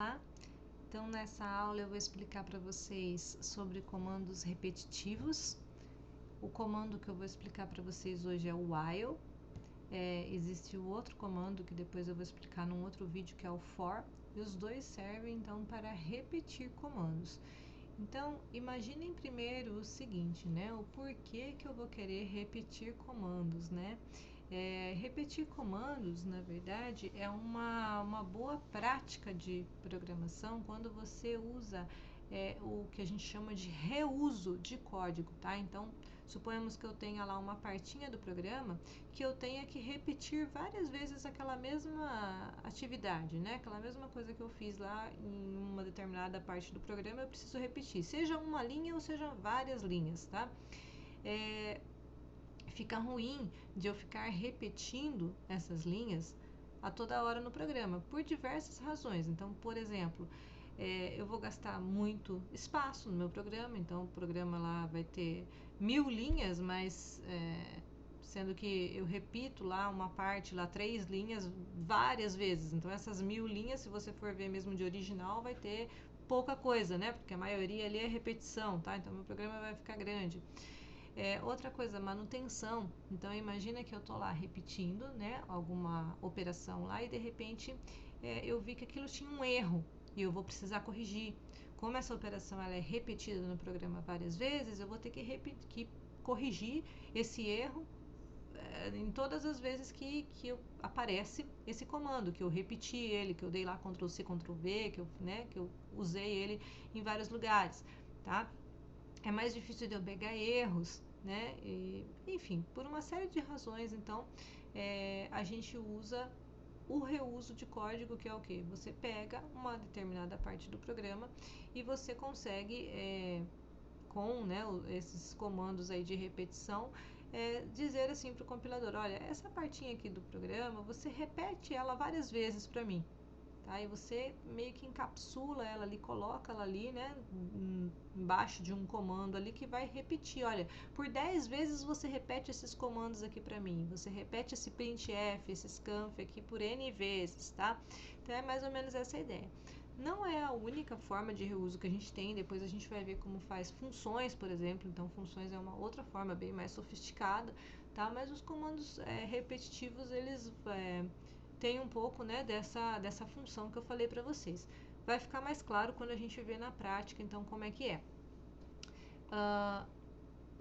Olá, então nessa aula eu vou explicar para vocês sobre comandos repetitivos. O comando que eu vou explicar para vocês hoje é o while. Existe o outro comando que depois eu vou explicar num outro vídeo, que é o for, e os dois servem então para repetir comandos. Então, imaginem primeiro o seguinte, né? O porquê que eu vou querer repetir comandos, né? Repetir comandos, na verdade, é uma boa prática de programação quando você usa o que a gente chama de reuso de código, tá? Então, suponhamos que eu tenha lá uma partinha do programa que eu tenha que repetir várias vezes aquela mesma atividade, né? Aquela mesma coisa que eu fiz lá em uma determinada parte do programa, eu preciso repetir, seja uma linha ou seja várias linhas, tá? Fica ruim de eu ficar repetindo essas linhas a toda hora no programa, por diversas razões. Então, por exemplo, eu vou gastar muito espaço no meu programa, então o programa lá vai ter 1000 linhas, mas sendo que eu repito lá uma parte, lá 3 linhas várias vezes. Então essas 1000 linhas, se você for ver mesmo de original, vai ter pouca coisa, né? Porque a maioria ali é repetição, tá? Então meu programa vai ficar grande. Outra coisa, manutenção. Então imagina que eu estou lá repetindo, né, alguma operação lá e de repente eu vi que aquilo tinha um erro e eu vou precisar corrigir. Como essa operação ela é repetida no programa várias vezes, eu vou ter que corrigir esse erro em todas as vezes que aparece esse comando, que eu repeti ele, que eu dei lá Ctrl+C, Ctrl+V, que eu usei ele em vários lugares, tá? É mais difícil de eu pegar erros, né? Enfim, por uma série de razões, então, a gente usa o reuso de código, que é o quê? Você pega uma determinada parte do programa e você consegue, com, né, esses comandos aí de repetição, dizer assim para o compilador, olha, essa partinha aqui do programa, você repete ela várias vezes para mim. Tá? E você meio que encapsula ela ali, coloca ela ali, né, embaixo de um comando ali que vai repetir. Olha, por 10 vezes você repete esses comandos aqui para mim. Você repete esse printf, esse scanf aqui por N vezes, tá? Então é mais ou menos essa a ideia. Não é a única forma de reuso que a gente tem, depois a gente vai ver como faz funções, por exemplo. Então funções é uma outra forma bem mais sofisticada, tá? Mas os comandos repetitivos, eles tem um pouco, né, dessa função que eu falei para vocês. Vai ficar mais claro quando a gente vê na prática, então, como é que é.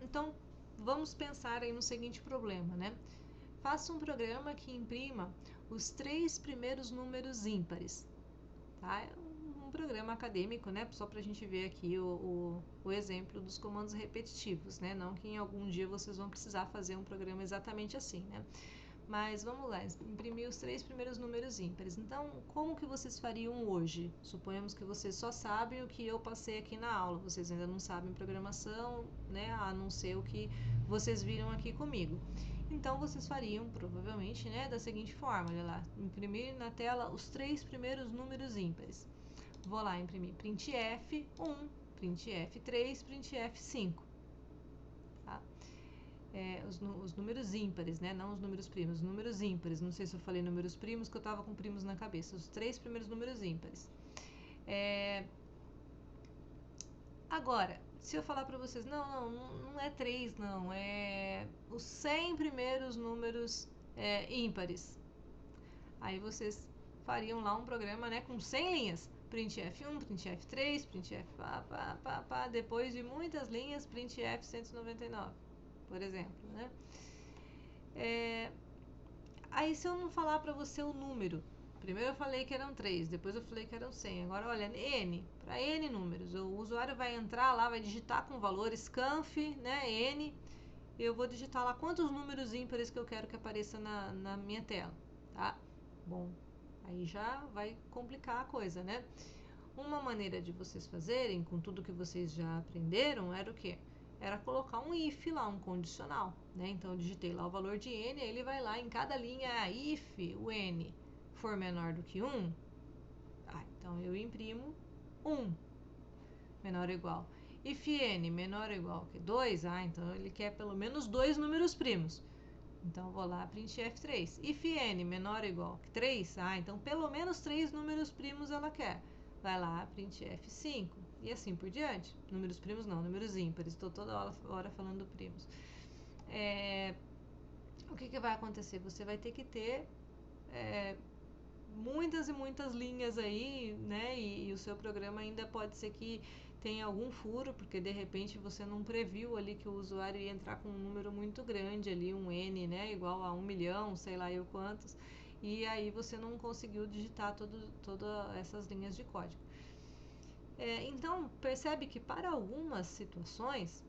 Então, vamos pensar aí no seguinte problema, né? Faça um programa que imprima os 3 primeiros números ímpares, tá? É um programa acadêmico, né? Só para a gente ver aqui o exemplo dos comandos repetitivos, né? Não que em algum dia vocês vão precisar fazer um programa exatamente assim, né? Mas vamos lá, imprimir os 3 primeiros números ímpares. Então, como que vocês fariam hoje? Suponhamos que vocês só sabem o que eu passei aqui na aula. Vocês ainda não sabem programação, né? A não ser o que vocês viram aqui comigo. Então, vocês fariam, provavelmente, né, da seguinte forma, olha lá, imprimir na tela os 3 primeiros números ímpares. Vou lá imprimir printf 1, printf 3, printf 5. Tá? Os números ímpares, né? Não os números primos, os números ímpares. Não sei se eu falei números primos, que eu estava com primos na cabeça. Os 3 primeiros números ímpares. Agora, se eu falar para vocês, não é 3, não. É os 100 primeiros números ímpares. Aí vocês fariam lá um programa, né, com 100 linhas. Printf1, printf3, printf depois de muitas linhas, printf 199. Por exemplo, né? Aí se eu não falar para você o número, primeiro eu falei que eram 3, depois eu falei que eram 100, agora olha, N, para N números, o usuário vai entrar lá, vai digitar com valor scanf, né, N, eu vou digitar lá quantos números ímpares que eu quero que apareça na minha tela, tá? Bom, aí já vai complicar a coisa, né? Uma maneira de vocês fazerem, com tudo que vocês já aprenderam, era o quê? Era colocar um if lá, um condicional, né? Então eu digitei lá o valor de n, aí ele vai lá em cada linha, if o n for menor do que 1, então eu imprimo 1 menor ou igual. If n menor ou igual que 2, então ele quer pelo menos 2 números primos. Então, vou lá, printf3. If n menor ou igual que 3, então pelo menos 3 números primos ela quer. vai lá, printf 5, e assim por diante. Números primos não, números ímpares, estou toda hora falando primos. O que vai acontecer? Você vai ter que ter muitas e muitas linhas aí, né? E o seu programa ainda pode ser que tenha algum furo, porque de repente você não previu ali que o usuário ia entrar com um número muito grande ali, um N, né? Igual a 1 milhão, sei lá eu quantos, e aí você não conseguiu digitar todas essas linhas de código. Então, percebe que para algumas situações,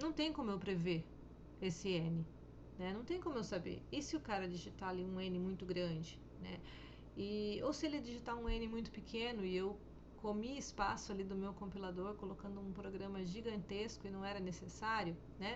não tem como eu prever esse N, né? Não tem como eu saber. E se o cara digitar ali um N muito grande, né? Ou se ele digitar um N muito pequeno e eu comi espaço ali do meu compilador colocando um programa gigantesco e não era necessário, né?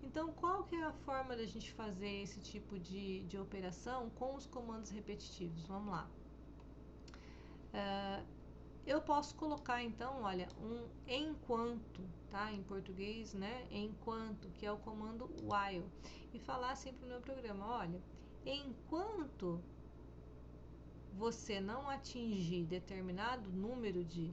Então, qual que é a forma da gente fazer esse tipo de operação com os comandos repetitivos? Vamos lá. Eu posso colocar, então, olha, um enquanto, tá? Em português, né? Enquanto, que é o comando while. E falar assim para o meu programa, olha, enquanto você não atingir determinado número de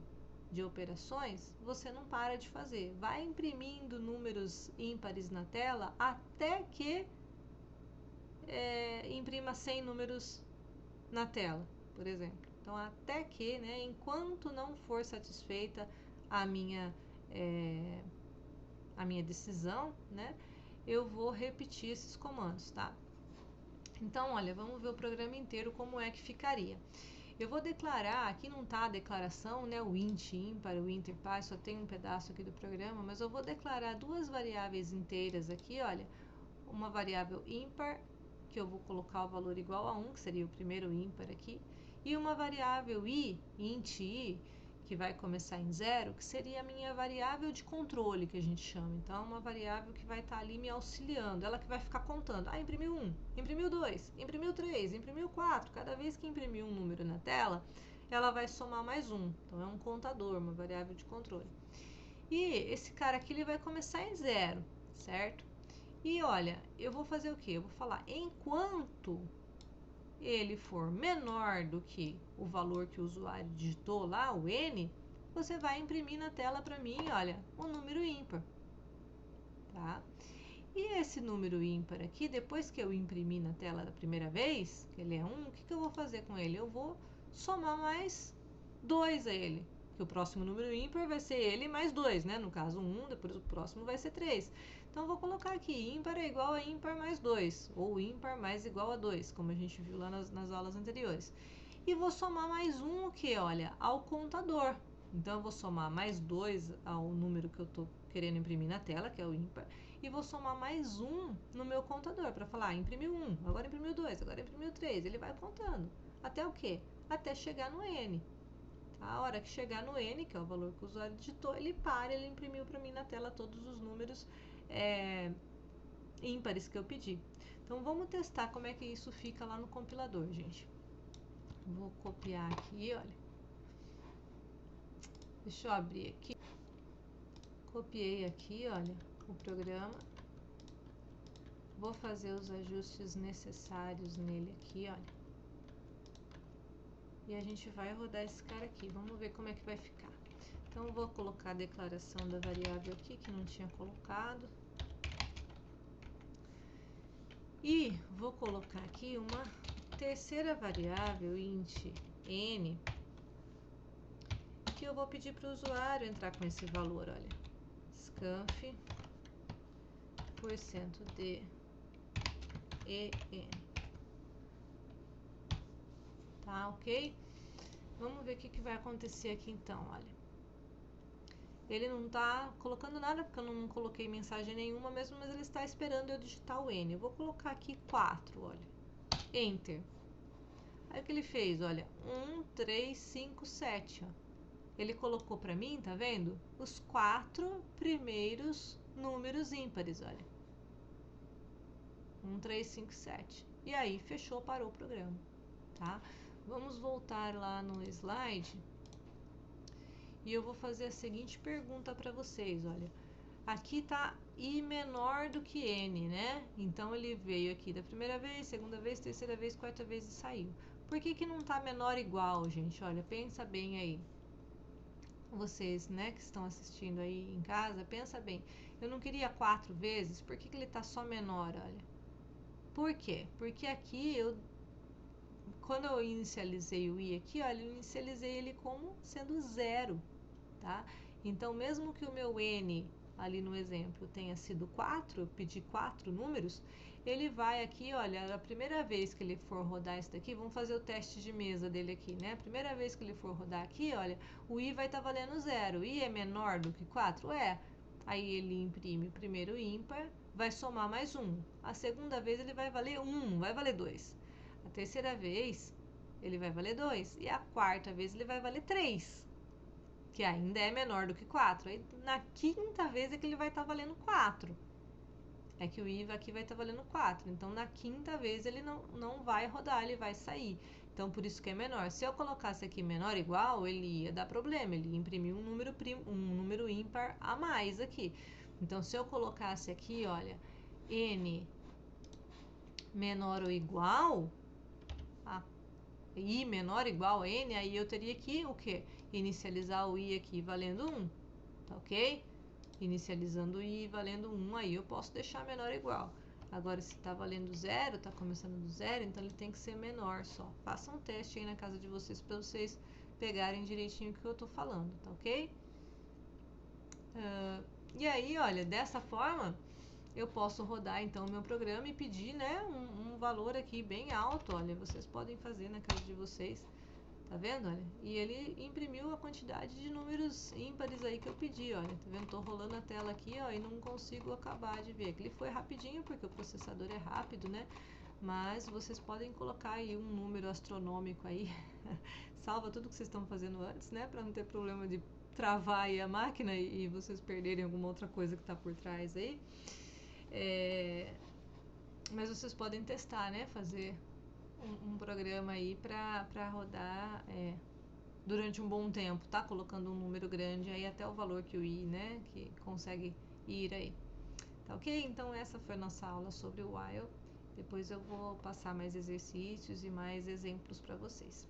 operações, você não para de fazer. Vai imprimindo números ímpares na tela até que imprima 100 números na tela, por exemplo. Então, até que, né, enquanto não for satisfeita a minha decisão, né, eu vou repetir esses comandos, tá? Então, olha, vamos ver o programa inteiro como é que ficaria. Eu vou declarar, aqui não está a declaração, né, o int ímpar, o interpar, só tem um pedaço aqui do programa, mas eu vou declarar duas variáveis inteiras aqui, olha, uma variável ímpar, que eu vou colocar o valor igual a 1, que seria o primeiro ímpar aqui, e uma variável i, int i, que vai começar em 0, que seria a minha variável de controle, que a gente chama. Então, uma variável que vai estar ali me auxiliando, ela que vai ficar contando. Ah, imprimiu 1, imprimiu 2, imprimiu 3, imprimiu 4. Cada vez que imprimir um número na tela, ela vai somar mais 1. Então, é um contador, uma variável de controle. E esse cara aqui, ele vai começar em 0, certo? E olha, eu vou fazer o quê? Eu vou falar, enquanto ele for menor do que o valor que o usuário digitou lá, o N, você vai imprimir na tela para mim, olha, um número ímpar, tá? E esse número ímpar aqui, depois que eu imprimir na tela da primeira vez, que ele é 1, o que eu vou fazer com ele? Eu vou somar mais 2 a ele, que o próximo número ímpar vai ser ele mais 2, né? No caso 1, depois o próximo vai ser 3. Então, eu vou colocar aqui, ímpar é igual a ímpar mais 2, ou ímpar mais igual a 2, como a gente viu lá nas aulas anteriores. E vou somar mais um, o que? Olha, ao contador. Então, eu vou somar mais 2 ao número que eu estou querendo imprimir na tela, que é o ímpar, e vou somar mais 1 no meu contador, para falar, imprimiu 1, agora imprimiu 2, agora imprimiu 3. Ele vai contando. Até o quê? Até chegar no N. A hora que chegar no N, que é o valor que o usuário digitou, ele para, ele imprimiu para mim na tela todos os números ímpares que eu pedi. Então, vamos testar como é que isso fica lá no compilador, gente. Vou copiar aqui, olha. Deixa eu abrir aqui. Copiei aqui, olha, o programa. Vou fazer os ajustes necessários nele aqui, olha. E a gente vai rodar esse cara aqui. Vamos ver como é que vai ficar. Então, eu vou colocar a declaração da variável aqui, que não tinha colocado. E vou colocar aqui uma terceira variável, int n, que eu vou pedir para o usuário entrar com esse valor, olha. Scanf %d en. Tá, ok? Vamos ver o que vai acontecer aqui então, olha. Ele não está colocando nada, porque eu não coloquei mensagem nenhuma mesmo, mas ele está esperando eu digitar o N. Eu vou colocar aqui 4, olha. Enter. Aí o que ele fez, olha, 1, 3, 5, 7, ó. Ele colocou para mim, tá vendo? Os 4 primeiros números ímpares, olha. 1, 3, 5, 7. E aí, fechou, parou o programa, tá? Vamos voltar lá no slide. E eu vou fazer a seguinte pergunta para vocês, olha. Aqui tá I menor do que N, né? Então, ele veio aqui da primeira vez, segunda vez, terceira vez, quarta vez e saiu. Por que não tá menor igual, gente? Olha, pensa bem aí. vocês, né, que estão assistindo aí em casa, pensa bem, eu não queria 4 vezes, por que que ele tá só menor, olha? Por quê? Porque aqui quando eu inicializei o i aqui, olha, eu inicializei ele como sendo zero, tá? Então, mesmo que o meu n ali no exemplo tenha sido 4, eu pedi 4 números, ele vai aqui, olha, a primeira vez que ele for rodar isso daqui, vamos fazer o teste de mesa dele aqui, né? A primeira vez que ele for rodar aqui, olha, o i vai estar valendo 0. I é menor do que 4? É. Aí ele imprime o primeiro ímpar, vai somar mais 1. A segunda vez ele vai valer 1, não vai valer 2. A terceira vez ele vai valer 2. E a quarta vez ele vai valer 3, que ainda é menor do que 4. Aí na quinta vez é que ele vai estar valendo 4. É que o IVA aqui vai estar valendo 4. Então na quinta vez ele não vai rodar, ele vai sair. Então por isso que é menor. Se eu colocasse aqui menor ou igual, ele ia dar problema. Ele ia imprimir um número ímpar a mais aqui. Então se eu colocasse aqui, olha, n menor ou igual a i menor ou igual a n, aí eu teria que o quê? Inicializar o i aqui valendo 1, tá ok? Inicializando o i valendo 1, aí eu posso deixar menor ou igual. Agora, se está valendo 0, está começando do 0, então ele tem que ser menor só. Faça um teste aí na casa de vocês para vocês pegarem direitinho o que eu estou falando, tá ok? E aí, olha, dessa forma eu posso rodar então o meu programa e pedir, né, um valor aqui bem alto, olha, vocês podem fazer na casa de vocês, tá vendo, olha? E ele imprimiu a quantidade de números ímpares aí que eu pedi, olha, tá vendo? Tô rolando a tela aqui, ó, e não consigo acabar de ver. Ele foi rapidinho porque o processador é rápido, né? Mas vocês podem colocar aí um número astronômico aí, salva tudo que vocês estão fazendo antes, né, para não ter problema de travar aí a máquina e vocês perderem alguma outra coisa que tá por trás aí. Mas vocês podem testar, né? Fazer um programa aí para rodar durante um bom tempo, tá? Colocando um número grande aí até o valor que o i, né? Que consegue ir aí. Tá ok? Então essa foi a nossa aula sobre o while. Depois eu vou passar mais exercícios e mais exemplos para vocês.